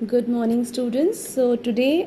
Good morning, students. So today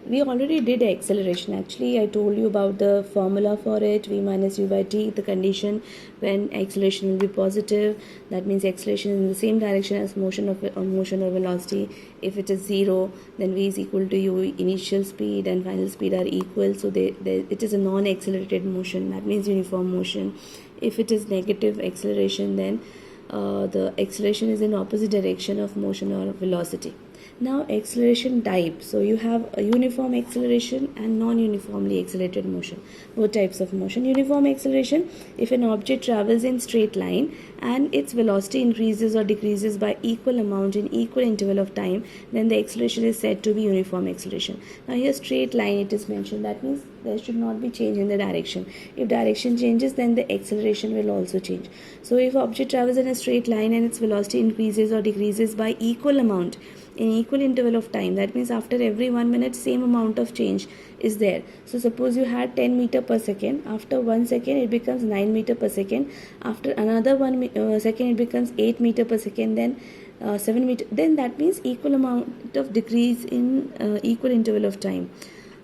we already did acceleration. Actually, I told you about the formula for it, v minus u by t, the condition when acceleration will be positive. That means acceleration is in the same direction as motion or velocity. If it is 0, then v is equal to u. Initial speed and final speed are equal. So it is a non-accelerated motion. That means uniform motion. If it is negative acceleration, then the acceleration is in opposite direction of motion or velocity. Now acceleration type. So you have a uniform acceleration and non-uniformly accelerated motion. Both types of motion. Uniform acceleration, if an object travels in straight line and its velocity increases or decreases by equal amount in equal interval of time, then the acceleration is said to be uniform acceleration. Now here straight line it is mentioned. That means there should not be change in the direction. If direction changes, then the acceleration will also change. So if object travels in a straight line and its velocity increases or decreases by equal amount in equal interval of time, that means after every 1 minute same amount of change is there. So suppose you had 10 meter per second, after 1 second it becomes 9 meter per second, after another 1 second it becomes 8 meter per second, then 7 meter, then that means equal amount of decrease in equal interval of time.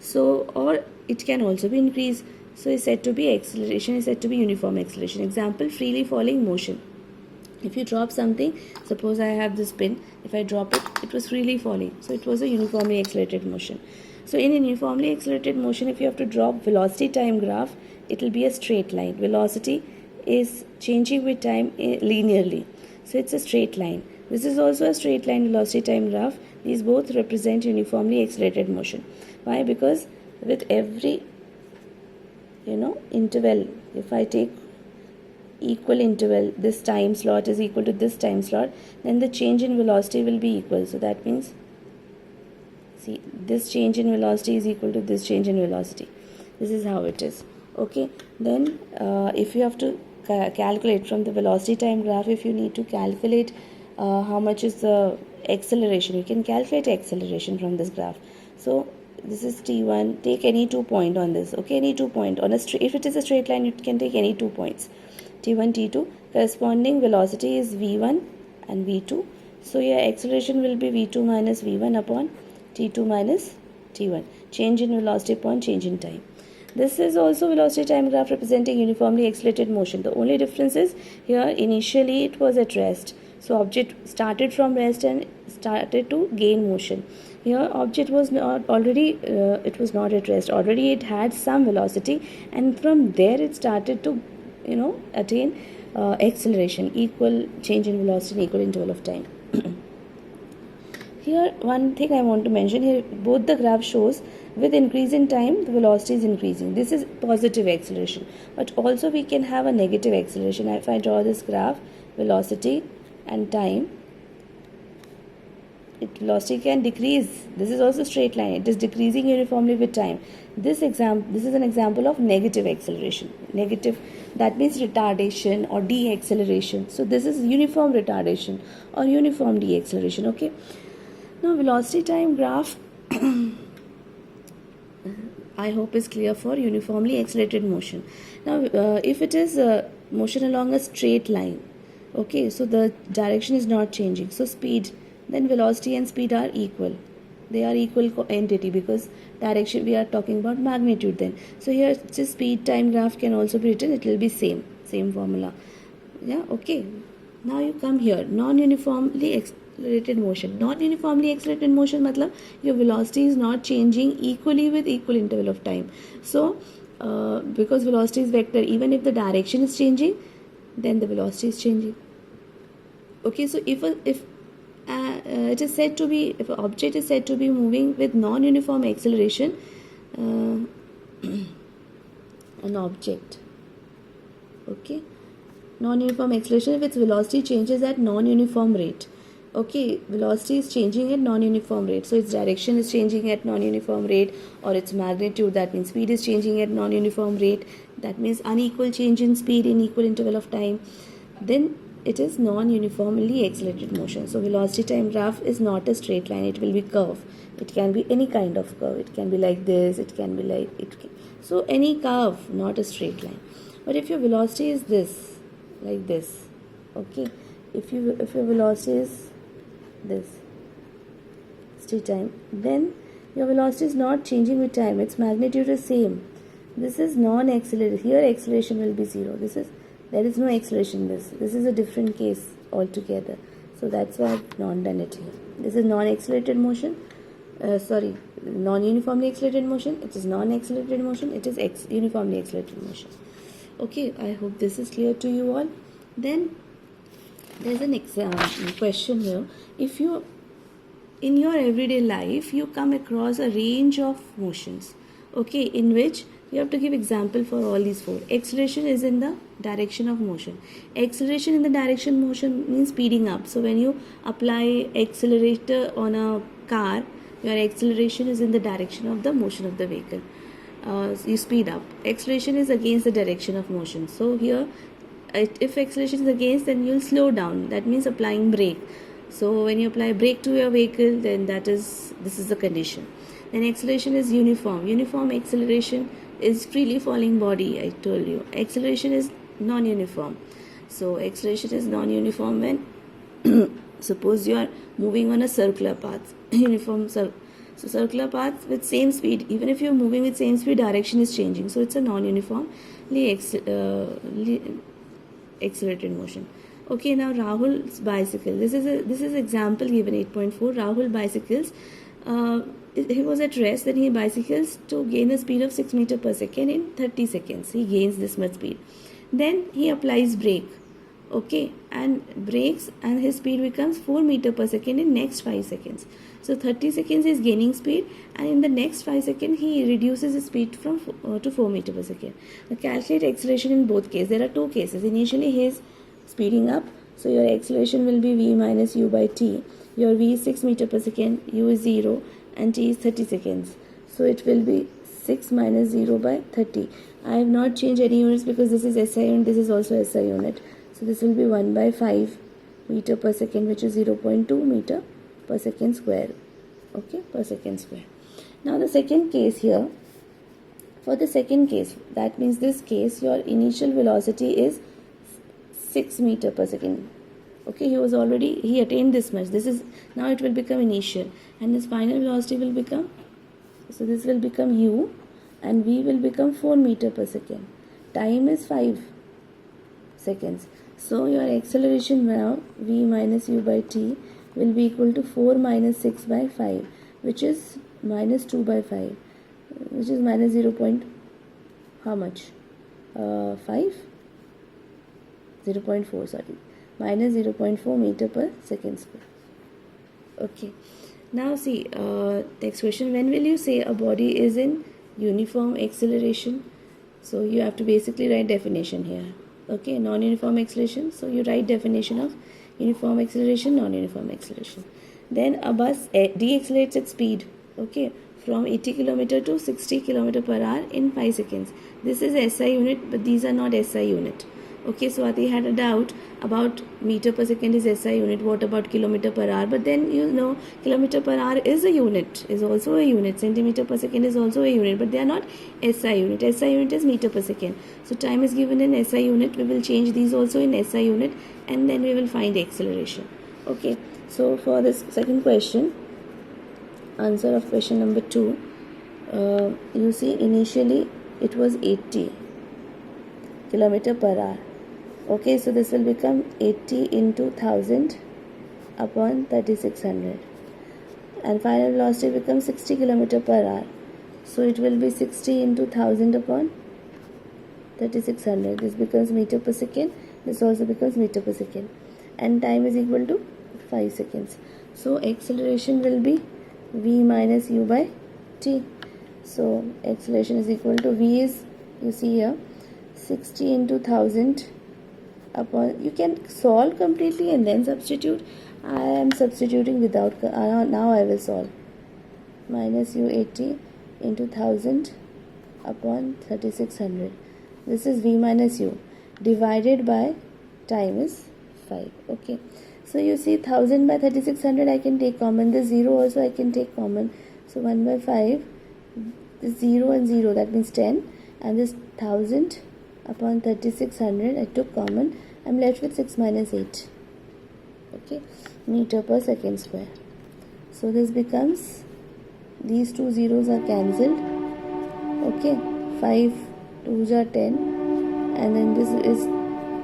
So or it can also be increased. So is said to be acceleration, is said to be uniform acceleration. Example, freely falling motion. If you drop something, suppose I have this pin, if I drop it, it was freely falling. So it was a uniformly accelerated motion. So in a uniformly accelerated motion, if you have to drop velocity time graph, it will be a straight line. Velocity is changing with time linearly. So it's a straight line. This is also a straight line velocity time graph. These both represent uniformly accelerated motion. Why? Because with every interval, if I take equal interval, this time slot is equal to this time slot, then the change in velocity will be equal. So that means, see, this change in velocity is equal to this change in velocity. This is how it is. Okay, then if you have to calculate from the velocity time graph, if you need to calculate how much is the acceleration, you can calculate acceleration from this graph. So this is t1, take any 2 point on this. Okay, any 2 point on a straight, if it is a straight line, you can take any 2 points, t1, t2. Corresponding velocity is v1 and v2. So your acceleration will be v2 minus v1 upon t2 minus t1. Change in velocity upon change in time. This is also velocity time graph representing uniformly accelerated motion. The only difference is here initially it was at rest. So object started from rest and started to gain motion. Here object was not already, it was not at rest. Already it had some velocity, and from there it started to attain acceleration, equal change in velocity in equal interval of time. Here one thing I want to mention, here both the graph shows with increase in time the velocity is increasing. This is positive acceleration, but also we can have a negative acceleration. If I draw this graph, velocity and time, velocity can decrease. This is also straight line, it is decreasing uniformly with time. This is an example of negative acceleration. Negative, that means retardation or deacceleration. So this is uniform retardation or uniform deacceleration. Okay, now velocity time graph I hope is clear for uniformly accelerated motion. Now if it is motion along a straight line, okay, so the direction is not changing, so speed, then velocity and speed are equal. They are equal entity because direction, we are talking about magnitude then. So here just speed time graph can also be written, it will be same formula. Yeah, okay. Now you come here, non-uniformly accelerated motion. Non-uniformly accelerated motion matlab your velocity is not changing equally with equal interval of time. So because velocity is vector, even if the direction is changing, then the velocity is changing. Okay, so if it is said to be, if an object is said to be moving with non-uniform acceleration, an object, okay, non-uniform acceleration if its velocity changes at non-uniform rate. Okay, velocity is changing at non-uniform rate, so its direction is changing at non-uniform rate, or its magnitude, that means speed is changing at non-uniform rate, that means unequal change in speed in equal interval of time, then it is non-uniformly accelerated motion. So velocity time graph is not a straight line, it will be curve. It can be any kind of curve, it can be like this, it can be like so any curve, not a straight line. But if your velocity is this, like this, okay, if your velocity is this, velocity time. Then your velocity is not changing with time, its magnitude is same. This is non-accelerated. Here acceleration will be 0. There is no acceleration in this. This is a different case altogether. So that's why I've not done it here. This is non-accelerated motion. Non-uniformly accelerated motion. It is non-accelerated motion. It is uniformly accelerated motion. Okay, I hope this is clear to you all. Then there's an question here. If you, in your everyday life, you come across a range of motions, okay, in which you have to give example for all these four. Acceleration is in the direction of motion. Acceleration in the direction of motion means speeding up. So when you apply accelerator on a car, your acceleration is in the direction of the motion of the vehicle. You speed up. Acceleration is against the direction of motion. So here, if acceleration is against, then you'll slow down. That means applying brake. So when you apply brake to your vehicle, then this is the condition. Then acceleration is uniform. Uniform acceleration is freely falling body, I told you. Acceleration is non-uniform. So acceleration is non-uniform when suppose you are moving on a circular path. So circular path with same speed, even if you are moving with same speed, direction is changing. So it's a non-uniformly accelerated motion. Okay, now Rahul's bicycle. This is example given 8.4. Rahul bicycles. He was at rest, then he bicycles to gain a speed of 6 meters per second in 30 seconds. He gains this much speed. Then he applies brake. Okay, and brakes, and his speed becomes 4 meters per second in next 5 seconds. So 30 seconds is gaining speed, and in the next 5 seconds he reduces his speed from to 4 meters per second. Now calculate acceleration in both cases. There are two cases. Initially he is speeding up, so your acceleration will be v minus u by t. Your v is 6 meters per second, u is 0, and t is 30 seconds. So it will be 6 minus 0 by 30. I have not changed any units because this is SI unit, this is also SI unit. So this will be 1 by 5 meter per second, which is 0.2 meter per second square. Okay, per second square. Now the second case here, for the second case, that means this case, your initial velocity is 6 meter per second. Okay, he attained this much. This is, now it will become initial, and his final velocity will become, so this will become u, and v will become 4 meter per second. Time is 5 seconds. So your acceleration now, v minus u by t, will be equal to 4 minus 6 by 5, which is minus 2 by 5, which is minus 0. How much? 5? 0.4, sorry. Minus 0.4 meter per second square. Okay. Now see, next question. When will you say a body is in uniform acceleration? So you have to basically write definition here. Okay, non-uniform acceleration. So you write definition of uniform acceleration, non-uniform acceleration. Then a bus deaccelerates its speed, okay, from 80 km to 60 km per hour in 5 seconds. This is SI unit, but these are not SI unit. Okay, Swati had a doubt about meter per second is SI unit. What about kilometer per hour? But then you know kilometer per hour is a unit, is also a unit. Centimeter per second is also a unit, but they are not SI unit. SI unit is meter per second. So time is given in SI unit. We will change these also in SI unit, and then we will find acceleration. Okay, so for this second question, answer of question number 2, you see initially it was 80 kilometer per hour. Okay, so this will become 80 into 1000 upon 3600, and final velocity becomes 60 km per hour. So it will be 60 into 1000 upon 3600. This becomes meter per second. This also becomes meter per second, and time is equal to 5 seconds. So acceleration will be v minus u by t. So acceleration is equal to v is, you see here, 60 into 1000 upon, you can solve completely and then substitute. I am substituting without, now I will solve. Minus u 80 into 1000 upon 3600. This is v minus u divided by time is 5. Okay, so you see 1000 by 3600 I can take common. This 0 also I can take common. So 1 by 5, this 0 and 0, that means 10, and this 1000 upon 3600 I took common. I'm left with 6 minus 8. Okay, meter per second square. So this becomes, these two zeros are cancelled. Okay, 5 2s are 10, and then this is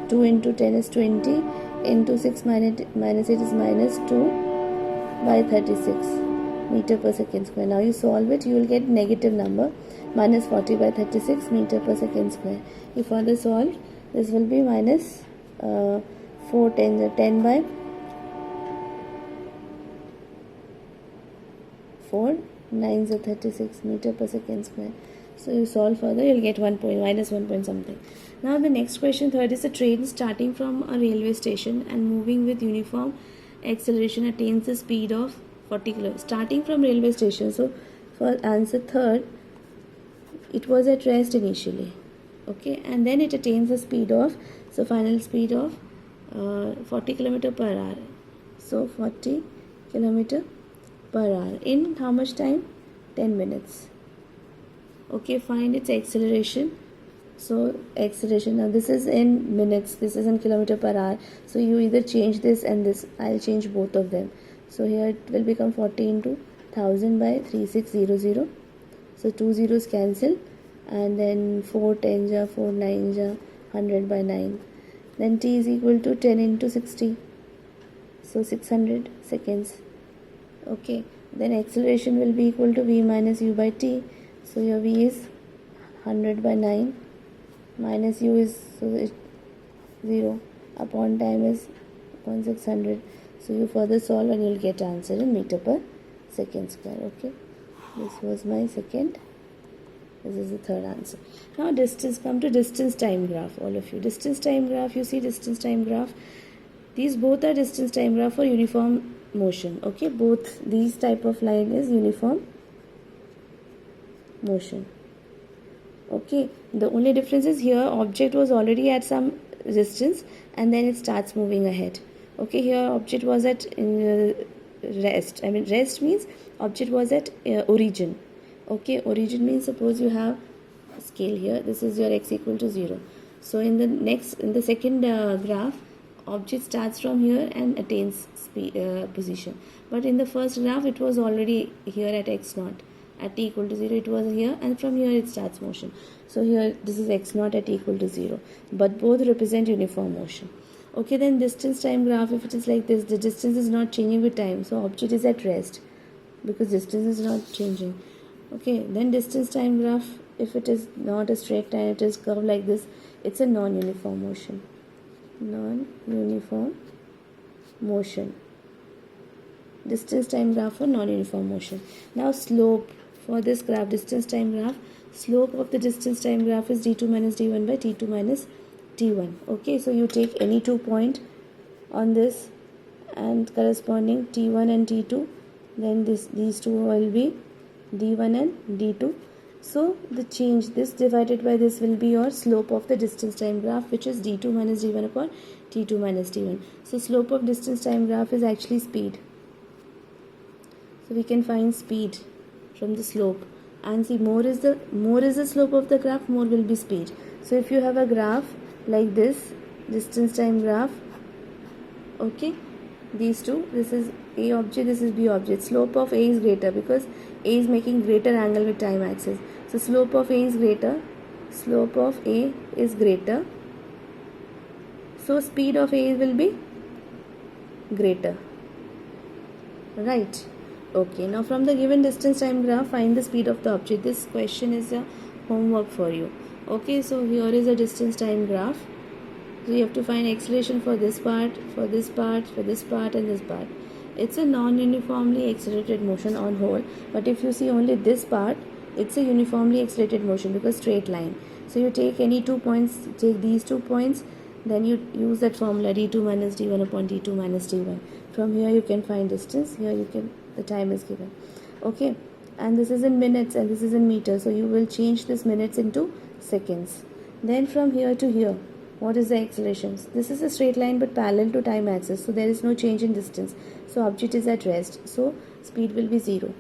2 into 10 is 20, into 6 minus 8 is minus 2 by 36 meter per second square. Now you solve it, you will get negative number, minus 40 by 36 meter per second square. If further solved, this will be minus 4 10 by 4 9s are 36 meter per second square. So you solve further, you'll get 1 point, minus 1 point something. Now the next question, third, is a train starting from a railway station and moving with uniform acceleration attains the speed of 40 km. Starting from railway station. So for answer third, it was at rest initially. Okay, and then it attains the speed of, so final speed of 40 km per hour. So 40 km per hour in how much time? 10 minutes. Okay, find its acceleration. So acceleration, now this is in minutes, this is in kilometer per hour. So you either change this and this, I'll change both of them. So here it will become 40 into 1000 by 3600. So 2 zeros cancel, and then 4 10s are 4 9s are 100 by 9. Then t is equal to 10 into 60. So 600 seconds. Okay, then acceleration will be equal to v minus u by t. So your v is 100 by 9 minus u is, so it 0 upon time is upon 600. So you further solve and you'll get answer in meter per second square. Okay, this was my second, this is the third answer. Now distance, come to distance time graph, all of you. Distance time graph, you see distance time graph, these both are distance time graph for uniform motion. Okay, both these type of line is uniform motion. Okay, the only difference is here object was already at some distance and then it starts moving ahead. Okay, here object was at rest. I mean rest means object was at origin. Okay, origin means suppose you have a scale here, this is your x equal to 0. So in the second graph, object starts from here and attains position. But in the first graph it was already here at x naught. At t equal to 0 it was here, and from here it starts motion. So here this is x naught at t equal to 0, but both represent uniform motion. Okay, then distance time graph, if it is like this, the distance is not changing with time, so object is at rest because distance is not changing. Okay, then distance time graph, if it is not a straight line, it is curved like this, it's a non-uniform motion. Non-uniform motion. Distance time graph for non-uniform motion. Now slope for this graph, distance time graph, slope of the distance time graph is d2 minus d1 by t2 minus t1. Okay, so you take any 2 point on this and corresponding t1 and t2, then these two will be d1 and d2. So the change, this divided by this will be your slope of the distance time graph, which is d2 minus d1 upon t2 minus t1. So slope of distance time graph is actually speed. So we can find speed from the slope, and see more is the slope of the graph, more will be speed. So if you have a graph like this, distance time graph, okay, these two, this is A object, this is B object, slope of A is greater because A is making greater angle with time axis. So slope of A is greater, slope of A is greater, so speed of A will be greater, right? Okay, now from the given distance time graph, find the speed of the object. This question is a homework for you. Okay, so here is a distance time graph. So you have to find acceleration for this part, for this part, for this part and this part. It's a non-uniformly accelerated motion on whole, but if you see only this part, it's a uniformly accelerated motion because straight line. So you take any 2 points, take these 2 points, then you use that formula d2 minus d1 upon d2 minus d1. From here you can find distance, here you can, the time is given. Okay, and this is in minutes and this is in meters, so you will change this minutes into seconds. Then from here to here, what is the acceleration? This is a straight line but parallel to time axis, so there is no change in distance, so object is at rest, so speed will be 0.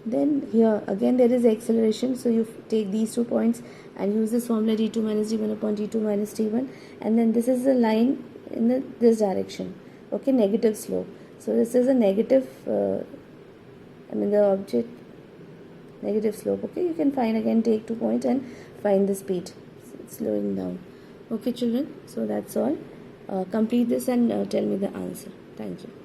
Then here again there is acceleration, so you take these 2 points and use this formula d2 minus d1 upon d2 minus d1, and then this is the line in this direction. Okay, negative slope, so this is a negative the object negative slope. Okay, you can find again, take 2 points and find the speed. It's slowing down. Okay children, so that's all. Complete this and tell me the answer. Thank you.